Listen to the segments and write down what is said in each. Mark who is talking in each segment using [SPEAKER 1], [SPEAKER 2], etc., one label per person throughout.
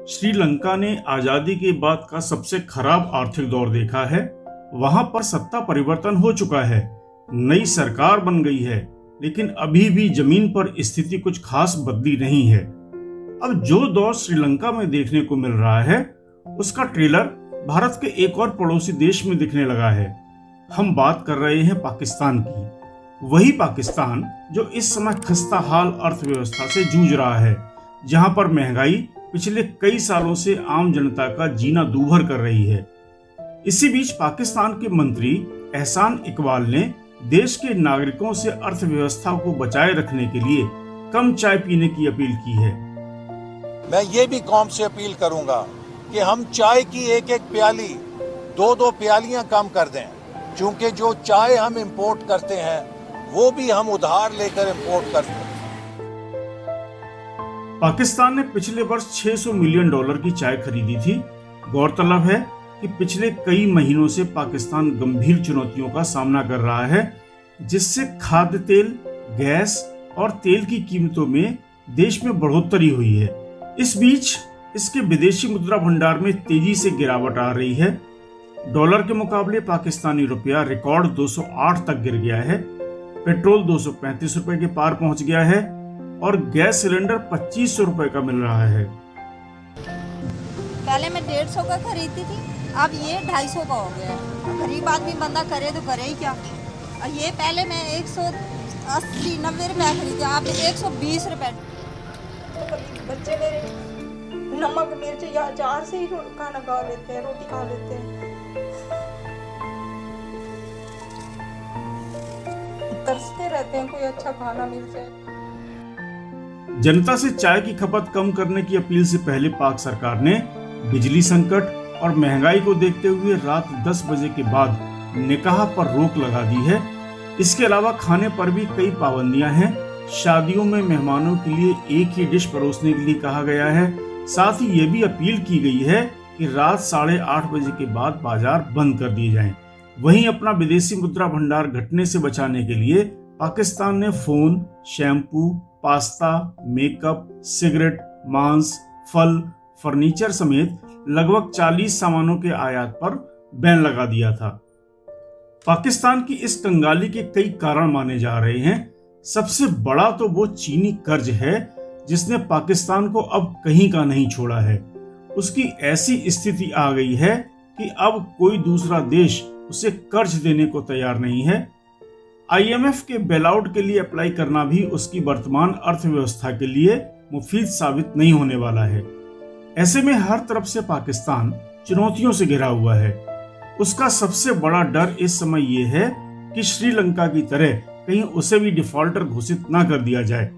[SPEAKER 1] श्रीलंका ने आजादी के बाद का सबसे खराब आर्थिक दौर देखा है। वहां पर सत्ता परिवर्तन हो चुका है, नई सरकार बन गई है, लेकिन अभी भी जमीन पर स्थिति कुछ खास बदली नहीं है। अब जो दौर श्रीलंका में देखने को मिल रहा है, उसका ट्रेलर भारत के एक और पड़ोसी देश में दिखने लगा है। हम बात कर रहे हैं पाकिस्तान की। वही पाकिस्तान जो इस समय खस्ता हाल अर्थव्यवस्था से जूझ रहा है, जहां पर महंगाई पिछले कई सालों से आम जनता का जीना दूभर कर रही है। इसी बीच पाकिस्तान के मंत्री एहसान इकबाल ने देश के नागरिकों से अर्थव्यवस्था को बचाए रखने के लिए कम चाय पीने की अपील की है।
[SPEAKER 2] मैं ये भी कौम से अपील करूंगा कि हम चाय की एक एक प्याली, दो प्यालियां कम कर दें, क्योंकि जो चाय हम इंपोर्ट करते हैं वो भी हम उधार लेकर इंपोर्ट करते हैं।
[SPEAKER 1] पाकिस्तान ने पिछले वर्ष $600 मिलियन की चाय खरीदी थी। गौरतलब है कि पिछले कई महीनों से पाकिस्तान गंभीर चुनौतियों का सामना कर रहा है, जिससे खाद्य तेल, गैस और तेल की कीमतों में देश में बढ़ोतरी हुई है। इस बीच इसके विदेशी मुद्रा भंडार में तेजी से गिरावट आ रही है। डॉलर के मुकाबले पाकिस्तानी रुपया रिकॉर्ड 208 तक गिर गया है। पेट्रोल 235 रुपए के पार पहुंच गया है और गैस सिलेंडर 2500 रुपए का मिल रहा है।
[SPEAKER 3] पहले मैं 150 का खरीदती थी, अब ये 250 का हो गया है। गरीब आदमी बंदा करे तो करे ही क्या। ये पहले मैं 180-90 रुपए खरीदी, अब 120 रुपए।
[SPEAKER 4] बच्चे मेरे नमक मिर्च या अचार से ही खाना खा लेते हैं, रोटी खा लेते हैं। तरसते रहते हैं कोई अच्छा खाना मिल जाए।
[SPEAKER 1] जनता से चाय की खपत कम करने की अपील से पहले पाक सरकार ने बिजली संकट और महंगाई को देखते हुए रात 10 बजे के बाद निकाह पर रोक लगा दी है। इसके अलावा खाने पर भी कई पाबंदियां हैं। शादियों में मेहमानों के लिए एक ही डिश परोसने के लिए कहा गया है। साथ ही ये भी अपील की गई है कि रात 8:30 बजे के बाद बाजार बंद कर दिए जाएं। वहीं अपना विदेशी मुद्रा भंडार घटने से बचाने के लिए पाकिस्तान ने phone, shampoo, pasta, makeup, cigarette, मांस, फल, फर्नीचर समेत लगभग 40 सामानों के आयात पर बैन लगा दिया था। पाकिस्तान की इस कंगाली के कई कारण माने जा रहे हैं। सबसे बड़ा तो वो चीनी कर्ज है, जिसने पाकिस्तान को अब कहीं का नहीं छोड़ा है। उसकी ऐसी स्थिति आ गई है कि अब कोई दूसरा देश उसे कर्ज देने को तैयार नहीं है। IMF के बेलआउट के लिए अप्लाई करना भी उसकी वर्तमान अर्थव्यवस्था के लिए मुफीद साबित नहीं होने वाला है। ऐसे में हर तरफ से पाकिस्तान चुनौतियों से घिरा हुआ है। उसका सबसे बड़ा डर इस समय ये है कि श्रीलंका की तरह कहीं उसे भी डिफॉल्टर घोषित ना कर दिया जाए।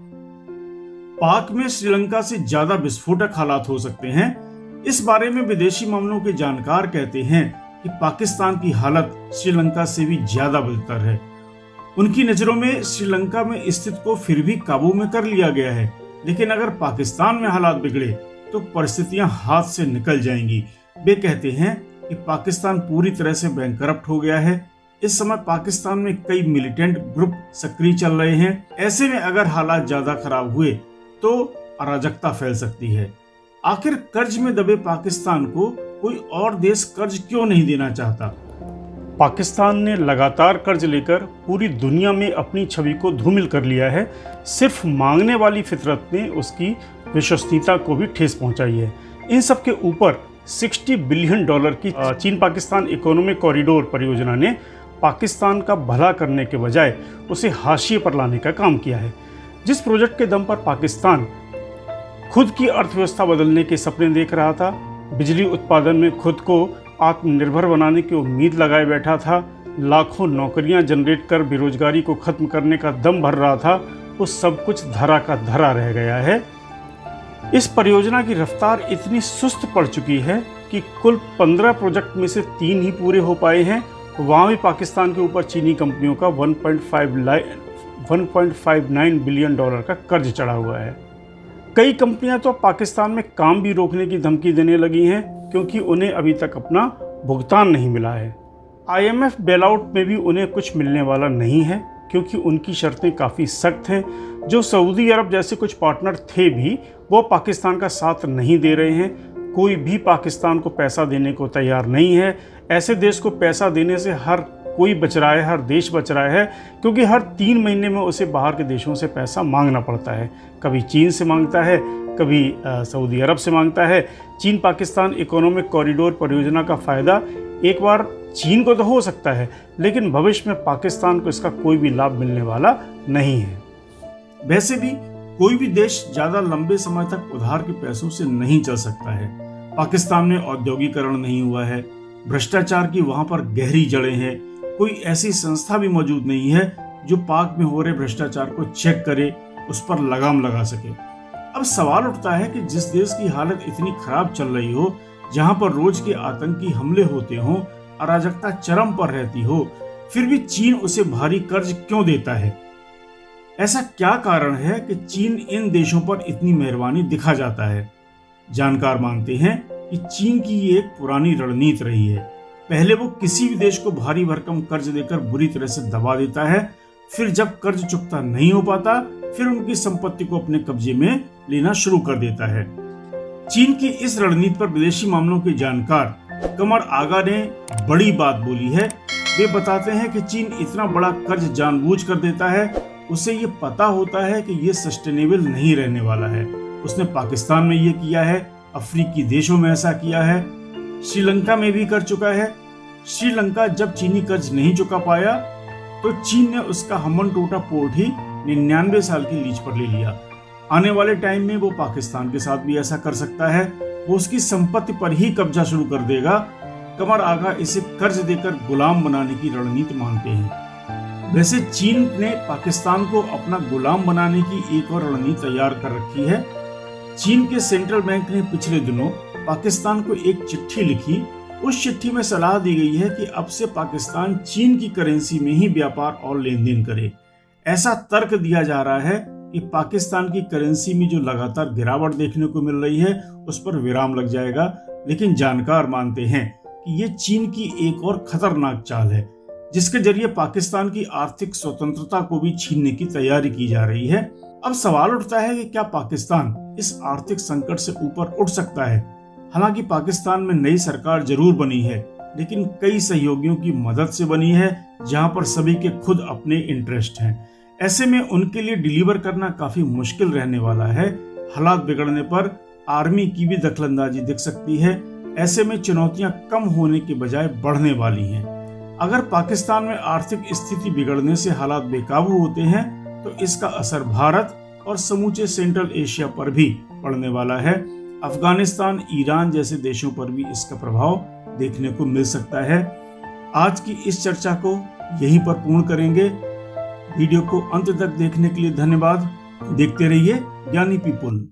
[SPEAKER 1] पाक में श्रीलंका से ज्यादा विस्फोटक हालात हो सकते हैं। इस बारे में विदेशी मामलों के जानकार कहते हैं कि पाकिस्तान की हालत श्रीलंका से भी ज्यादा बदतर है। उनकी नजरों में श्रीलंका में स्थिति को फिर भी काबू में कर लिया गया है, लेकिन अगर पाकिस्तान में हालात बिगड़े तो परिस्थितियां हाथ से निकल जाएंगी। वे कहते हैं कि पाकिस्तान पूरी तरह से बैंकरप्ट हो गया है। इस समय पाकिस्तान में कई मिलिटेंट ग्रुप सक्रिय चल रहे हैं। ऐसे में अगर हालात ज्यादा खराब हुए तो अराजकता फैल सकती है। आखिर कर्ज में दबे पाकिस्तान को कोई और देश कर्ज क्यों नहीं देना चाहता? पाकिस्तान ने लगातार कर्ज लेकर पूरी दुनिया में अपनी छवि को धूमिल कर लिया है। सिर्फ मांगने वाली फितरत ने उसकी विश्वसनीयता को भी ठेस पहुंचाई है। इन सब के ऊपर $60 बिलियन की चीन पाकिस्तान इकोनॉमिक कॉरिडोर परियोजना ने पाकिस्तान का भला करने के बजाय उसे हाशिए पर लाने का काम किया है। जिस प्रोजेक्ट के दम पर पाकिस्तान खुद की अर्थव्यवस्था बदलने के सपने देख रहा था, बिजली उत्पादन में खुद को आत्मनिर्भर बनाने की उम्मीद लगाए बैठा था, लाखों नौकरियां जनरेट कर बेरोजगारी को खत्म करने का दम भर रहा था, वो सब कुछ धरा का धरा रह गया है। इस परियोजना की रफ्तार इतनी सुस्त पड़ चुकी है कि कुल 15 प्रोजेक्ट में से 3 ही पूरे हो पाए हैं। वहाँ भी पाकिस्तान के ऊपर चीनी कंपनियों का $1.59 बिलियन का कर्ज चढ़ा हुआ है। कई कंपनियां तो पाकिस्तान में काम भी रोकने की धमकी देने लगी हैं, क्योंकि उन्हें अभी तक अपना भुगतान नहीं मिला है। IMF बेलआउट में भी उन्हें कुछ मिलने वाला नहीं है, क्योंकि उनकी शर्तें काफ़ी सख्त हैं। जो सऊदी अरब जैसे कुछ पार्टनर थे भी वो पाकिस्तान का साथ नहीं दे रहे हैं। कोई भी पाकिस्तान को पैसा देने को तैयार नहीं है। ऐसे देश को पैसा देने से हर कोई बच रहा है, हर देश बच रहा है, क्योंकि हर 3 महीने में उसे बाहर के देशों से पैसा मांगना पड़ता है। कभी चीन से मांगता है, कभी सऊदी अरब से मांगता है। चीन पाकिस्तान इकोनॉमिक कॉरिडोर परियोजना का फ़ायदा एक बार चीन को तो हो सकता है, लेकिन भविष्य में पाकिस्तान को इसका कोई भी लाभ मिलने वाला नहीं है। वैसे भी कोई भी देश ज़्यादा लंबे समय तक उधार के पैसों से नहीं चल सकता है। पाकिस्तान में औद्योगिकरण नहीं हुआ है, भ्रष्टाचार की वहाँ पर गहरी जड़ें हैं, कोई ऐसी संस्था भी मौजूद नहीं है जो पाक में हो रहे भ्रष्टाचार को चेक करे, उस पर लगाम लगा सके। अब सवाल उठता है कि जिस देश की हालत इतनी खराब चल रही हो, जहां पर रोज के आतंकी हमले होते हों, अराजकता चरम पर रहती हो, फिर भी चीन उसे भारी कर्ज क्यों देता है? ऐसा क्या कारण है कि चीन इन देशों पर इतनी मेहरबानी दिखा जाता है? जानकार मानते हैं कि चीन की ये एक पुरानी रणनीति रही है। पहले वो किसी भी देश को भारी भरकम कर्ज देकर बुरी तरह से दबा देता है, फिर जब कर्ज चुकता नहीं हो पाता, फिर उनकी संपत्ति को अपने कब्जे में लेना शुरू कर देता है। चीन की इस रणनीति पर विदेशी मामलों के जानकार कमर आगा ने बड़ी बात बोली है। वे बताते हैं कि चीन इतना बड़ा कर्ज जानबूझकर देता है, उसे ये पता होता है कि ये सस्टेनेबल नहीं रहने वाला है। उसने पाकिस्तान में ये किया है, अफ्रीकी देशों में ऐसा किया है, श्रीलंका में भी कर चुका है। श्रीलंका जब चीनी कर्ज नहीं चुका पाया तो चीन ने उसका हमन टोटा पोर्ट ही 99 साल की लीज पर ले लिया। आने वाले टाइम में वो पाकिस्तान के साथ भी ऐसा कर सकता है, वो उसकी संपत्ति पर ही कब्जा शुरू कर देगा। कमर आगा इसे कर्ज देकर गुलाम बनाने की रणनीति मानते हैं। वैसे चीन ने पाकिस्तान को अपना गुलाम बनाने की एक और रणनीति तैयार कर रखी है। चीन के सेंट्रल बैंक ने पिछले दिनों पाकिस्तान को एक चिट्ठी लिखी। उस चिट्ठी में सलाह दी गई है कि अब से पाकिस्तान चीन की करेंसी में ही व्यापार और लेन देन करे। ऐसा तर्क दिया जा रहा है कि पाकिस्तान की करेंसी में जो लगातार गिरावट देखने को मिल रही है उस पर विराम लग जाएगा। लेकिन जानकार मानते हैं कि ये चीन की एक और खतरनाक चाल है, जिसके जरिए पाकिस्तान की आर्थिक स्वतंत्रता को भी छीनने की तैयारी की जा रही है। अब सवाल उठता है कि क्या पाकिस्तान इस आर्थिक संकट से ऊपर उठ सकता है? हालांकि पाकिस्तान में नई सरकार जरूर बनी है, लेकिन कई सहयोगियों की मदद से बनी है, जहां पर सभी के खुद अपने इंटरेस्ट हैं। ऐसे में उनके लिए डिलीवर करना काफी मुश्किल रहने वाला है। हालात बिगड़ने पर आर्मी की भी दखलंदाजी दिख सकती है। ऐसे में चुनौतियां कम होने के बजाय बढ़ने वाली हैं। अगर पाकिस्तान में आर्थिक स्थिति बिगड़ने से हालात बेकाबू होते हैं तो इसका असर भारत और समूचे सेंट्रल एशिया पर भी पड़ने वाला है। अफगानिस्तान, ईरान जैसे देशों पर भी इसका प्रभाव देखने को मिल सकता है। आज की इस चर्चा को यहीं पर पूर्ण करेंगे। वीडियो को अंत तक देखने के लिए धन्यवाद। देखते रहिए ज्ञानी पीपुल।